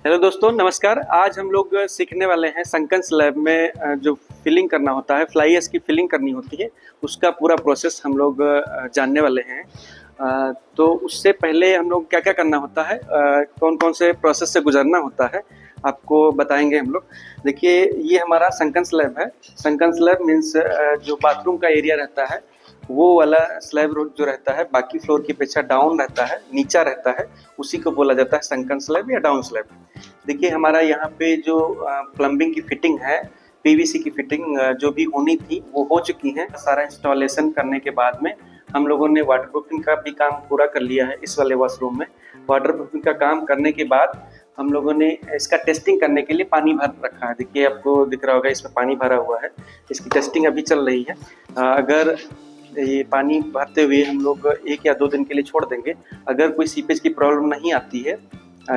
Hello दोस्तों, नमस्कार। आज हम लोग सीखने वाले हैं संकन स्लैब में जो फिलिंग करना होता है, फ्लाई ऐश की फिलिंग करनी होती है, उसका पूरा प्रोसेस हम लोग जानने वाले हैं। तो उससे पहले हम लोग क्या क्या करना होता है, कौन कौन से प्रोसेस से गुजरना होता है, आपको बताएंगे हम लोग। देखिए, ये हमारा संकन स्लैब है। संकन स्लैब मीन्स जो बाथरूम का एरिया रहता है वो वाला स्लैब जो रहता है, बाकी फ्लोर की अपेक्षा डाउन रहता है, नीचा रहता है, उसी को बोला जाता है संकन स्लैब या डाउन स्लैब। देखिए, हमारा यहाँ पे जो प्लम्बिंग की फिटिंग है, पीवीसी की फिटिंग जो भी होनी थी वो हो चुकी है। सारा इंस्टॉलेशन करने के बाद में हम लोगों ने वाटरप्रूफिंग का भी काम पूरा कर लिया है। इस वाले वॉशरूम में वाटरप्रूफिंग का काम करने के बाद हम लोगों ने इसका टेस्टिंग करने के लिए पानी भर रखा है। देखिए, आपको दिख रहा होगा इसमें पानी भरा हुआ है। इसकी टेस्टिंग अभी चल रही है। अगर ये पानी भरते हुए हम लोग 1 या 2 दिन के लिए छोड़ देंगे, अगर कोई सीपेज की प्रॉब्लम नहीं आती है,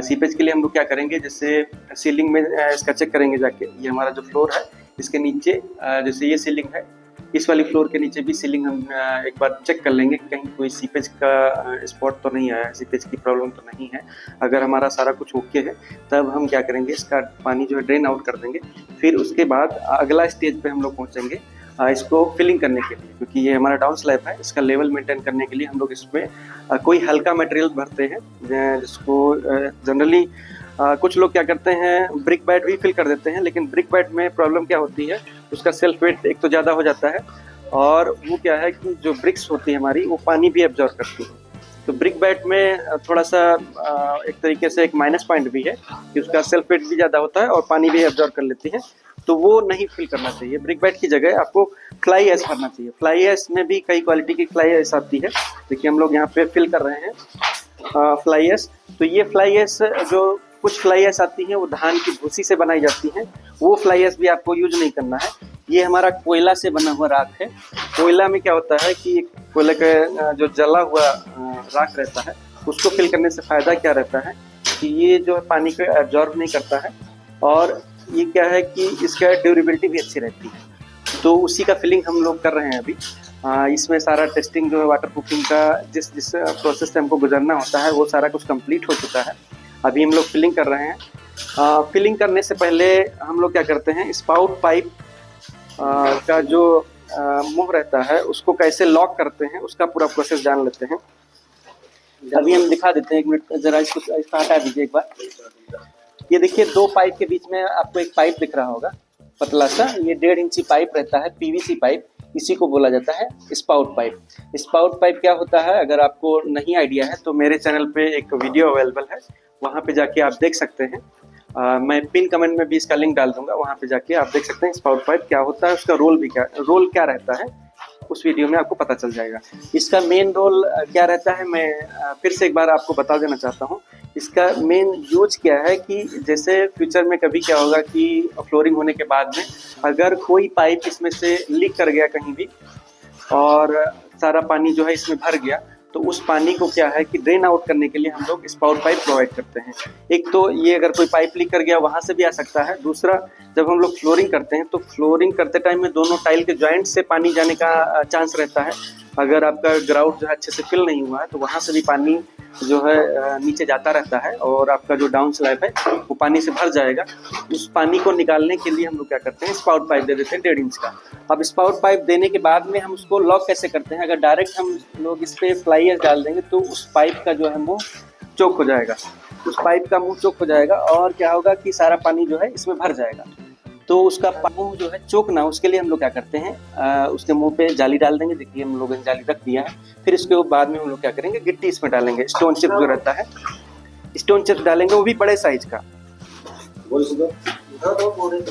सीपेज के लिए हम लोग क्या करेंगे, जैसे सीलिंग में इसका चेक करेंगे जाके। ये हमारा जो फ्लोर है, इसके नीचे जैसे ये सीलिंग है, इस वाली फ्लोर के नीचे भी सीलिंग हम एक बार चेक कर लेंगे कहीं कोई सीपेज का स्पॉट तो नहीं आया, सीपेज की प्रॉब्लम तो नहीं है। अगर हमारा सारा कुछ ओके है, तब हम क्या करेंगे, इसका पानी जो है ड्रेन आउट कर देंगे। फिर उसके बाद अगला स्टेज पे हम लोग पहुँचेंगे इसको फिलिंग करने के लिए, क्योंकि ये हमारा डाउन स्लैब है। इसका लेवल मेंटेन करने के लिए हम लोग इसमें कोई हल्का मटेरियल भरते हैं, जिसको जनरली कुछ लोग क्या करते हैं, ब्रिक बैट भी फिल कर देते हैं। लेकिन ब्रिक बैट में प्रॉब्लम क्या होती है, उसका सेल्फ वेट एक तो ज़्यादा हो जाता है, और वो क्या है कि जो ब्रिक्स होती है हमारी, वो पानी भी एब्जॉर्ब करती है। तो ब्रिक बैट में थोड़ा सा एक तरीके से एक माइनस पॉइंट भी है कि उसका सेल्फ वेट भी ज़्यादा होता है और पानी भी एब्जॉर्ब कर लेती है। तो वो नहीं फिल करना चाहिए। ब्रिक बैट की जगह आपको फ्लाई ऐश भरना चाहिए। फ्लाई ऐश में भी कई क्वालिटी की फ्लाई ऐश आती है। देखिए, हम लोग यहाँ पे फिल कर रहे हैं फ्लाई ऐश। तो ये फ्लाई ऐश, जो कुछ फ्लाई ऐश आती है वो धान की भूसी से बनाई जाती है, वो फ्लाई ऐश भी आपको यूज नहीं करना है। ये हमारा कोयला से बना हुआ राख है। कोयला में क्या होता है कि कोयले का जो जला हुआ राख रहता है, उसको फिल करने से फ़ायदा क्या रहता है कि ये जो है पानी को एब्जॉर्ब नहीं करता है, और ये क्या है कि इसका ड्यूरेबिलिटी भी अच्छी रहती है। तो उसी का फिलिंग हम लोग कर रहे हैं अभी। इसमें सारा टेस्टिंग जो है वाटरप्रूफिंग का जिस प्रोसेस से हमको गुजरना होता है, वो सारा कुछ कंप्लीट हो चुका है। अभी हम लोग फिलिंग कर रहे हैं। फिलिंग करने से पहले हम लोग क्या करते हैं, स्पाउट पाइप का जो मुंह रहता है उसको कैसे लॉक करते हैं, उसका पूरा प्रोसेस जान लेते हैं। अभी हम दिखा देते हैं, 1 मिनट जरा इसको हटा दीजिए एक बार। ये देखिए, 2 पाइप के बीच में आपको एक पाइप दिख रहा होगा, पतला सा। ये 1.5 इंची पाइप रहता है, पीवीसी पाइप। इसी को बोला जाता है स्पाउट पाइप। स्पाउट पाइप क्या होता है, अगर आपको नहीं आइडिया है तो मेरे चैनल पे एक वीडियो अवेलेबल है, वहाँ पे जाके आप देख सकते हैं। मैं पिन कमेंट में भी इसका लिंक डाल दूंगा, वहाँ पे जाके आप देख सकते हैं स्पाउट पाइप क्या होता है, उसका रोल क्या रहता है, उस वीडियो में आपको पता चल जाएगा। इसका मेन रोल क्या रहता है, मैं फिर से एक बार आपको बता देना चाहता हूँ। इसका मेन यूज क्या है कि जैसे फ्यूचर में कभी क्या होगा कि फ्लोरिंग होने के बाद में अगर कोई पाइप इसमें से लीक कर गया कहीं भी, और सारा पानी जो है इसमें भर गया, तो उस पानी को क्या है कि ड्रेन आउट करने के लिए हम लोग स्पाउट पाइप प्रोवाइड करते हैं। एक तो ये, अगर कोई पाइप लीक कर गया वहाँ से भी आ सकता है। दूसरा, जब हम लोग फ्लोरिंग करते हैं तो फ्लोरिंग करते टाइम में दोनों टाइल के जॉइंट से पानी जाने का चांस रहता है। अगर आपका ग्राउंड जो है अच्छे से फिल नहीं हुआ है, तो वहाँ से भी पानी जो है नीचे जाता रहता है, और आपका जो डाउन स्लैब है वो पानी से भर जाएगा। उस पानी को निकालने के लिए हम लोग क्या करते हैं, स्पाउट पाइप दे देते हैं 1.5 इंच का। अब स्पाउट पाइप देने के बाद में हम उसको लॉक कैसे करते हैं, अगर डायरेक्ट हम लोग इस पर फ्लाई ऐश डाल देंगे तो उस पाइप का जो है मुँह चोक हो जाएगा। उस पाइप का मुँह चोक हो जाएगा, और क्या होगा कि सारा पानी जो है इसमें भर जाएगा। तो उसका मुँह जो है चोक ना, उसके लिए हम लोग क्या करते हैं, उसके मुंह पे जाली डाल देंगे। देखिए, हम लोगों ने जाली रख दिया है। फिर इसके बाद में हम लोग क्या करेंगे, गिट्टी इसमें डालेंगे, स्टोन चिप जो रहता है, स्टोन चिप डालेंगे, वो भी बड़े साइज का,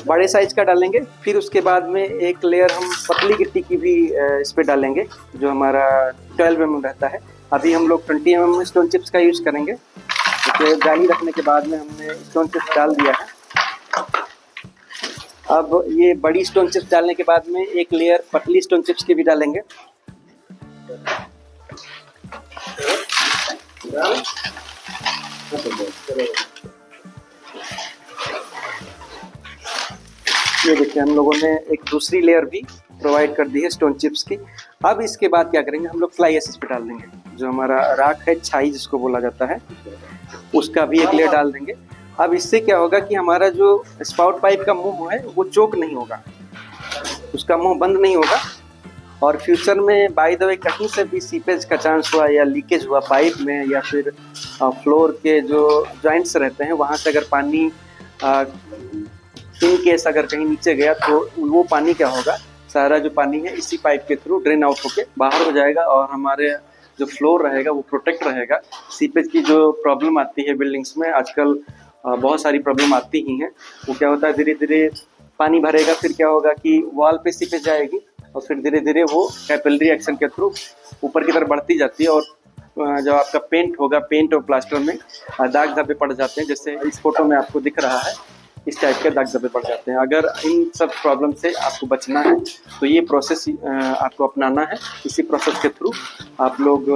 बड़े साइज का डालेंगे। फिर उसके बाद में एक लेयर हम पतली गिट्टी की भी इस पे डालेंगे, जो हमारा 12 mm रहता है। अभी हम लोग 20 mm स्टोन चिप्स का यूज करेंगे। तो जाली रखने के बाद में हमने स्टोन चिप्स डाल दिया है। अब ये बड़ी स्टोन चिप्स डालने के बाद में एक लेयर पतली स्टोन चिप्स की भी डालेंगे। ये देखिए, हम लोगों ने एक दूसरी लेयर भी प्रोवाइड कर दी है स्टोन चिप्स की। अब इसके बाद क्या करेंगे, हम लोग फ्लाई ऐश पे डाल देंगे। जो हमारा राख है, छाई जिसको बोला जाता है, उसका भी एक लेयर डाल देंगे। अब इससे क्या होगा कि हमारा जो स्पाउट पाइप का मुंह है वो चोक नहीं होगा, उसका मुंह बंद नहीं होगा। और फ्यूचर में बाय द वे कहीं से भी सीपेज का चांस हुआ या लीकेज हुआ पाइप में, या फिर फ्लोर के जो जॉइंट्स रहते हैं वहाँ से अगर पानी इन केस अगर कहीं नीचे गया तो वो पानी क्या होगा, सारा जो पानी है इसी पाइप के थ्रू ड्रेन आउट होके बाहर हो जाएगा और हमारे जो फ्लोर रहेगा वो प्रोटेक्ट रहेगा। सीपेज की जो प्रॉब्लम आती है बिल्डिंग्स में आजकल, बहुत सारी प्रॉब्लम आती ही हैं। वो क्या होता है, धीरे धीरे पानी भरेगा, फिर क्या होगा कि वॉल पे सीपेज जाएगी और फिर धीरे धीरे वो कैपिलरी एक्शन के थ्रू ऊपर की तरफ बढ़ती जाती है। और जब आपका पेंट होगा, पेंट और प्लास्टर में दाग धब्बे पड़ जाते हैं, जैसे इस फोटो में आपको दिख रहा है, इस टाइप के दाग धब्बे पड़ जाते हैं। अगर इन सब प्रॉब्लम से आपको बचना है तो ये प्रोसेस आपको अपनाना है। इसी प्रोसेस के थ्रू आप लोग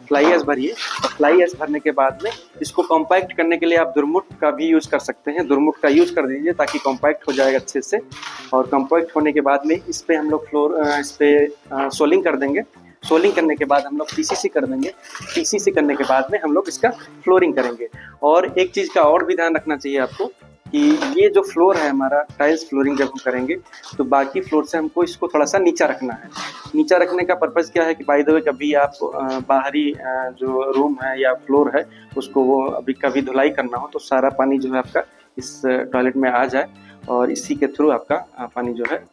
फ्लाई ऐश भरिए, और फ्लाई ऐश भरने के बाद में इसको कॉम्पैक्ट करने के लिए आप दुर्मुट का भी यूज़ कर सकते हैं। दुर्मुट का यूज़ कर दीजिए ताकि कॉम्पैक्ट हो जाएगा अच्छे से। और कॉम्पैक्ट होने के बाद में इस पर हम लोग इस पर सोलिंग कर देंगे। सोलिंग करने के बाद हम लोग पीसीसी कर देंगे। पीसीसी करने के बाद में हम लोग इसका फ्लोरिंग करेंगे। और एक चीज़ का और भी ध्यान रखना चाहिए आपको कि ये जो फ्लोर है हमारा, टाइल्स फ्लोरिंग जब हम करेंगे तो बाकी फ्लोर से हमको इसको थोड़ा सा नीचा रखना है। नीचा रखने का पर्पज़ क्या है कि बाय द वे कभी आप बाहरी जो रूम है या फ्लोर है उसको वो अभी कभी धुलाई करना हो तो सारा पानी जो है आपका इस टॉयलेट में आ जाए, और इसी के थ्रू आपका पानी जो है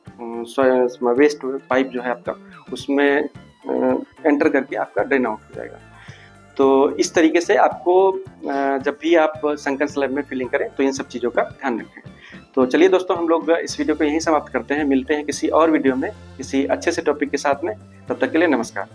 वेस्ट पाइप जो है आपका उसमें एंटर करके आपका ड्रेन आउट हो जाएगा। तो इस तरीके से आपको जब भी आप संकन स्लैब में फिलिंग करें तो इन सब चीज़ों का ध्यान रखें। तो चलिए दोस्तों, हम लोग इस वीडियो को यहीं समाप्त करते हैं। मिलते हैं किसी और वीडियो में किसी अच्छे से टॉपिक के साथ में। तब तक के लिए नमस्कार।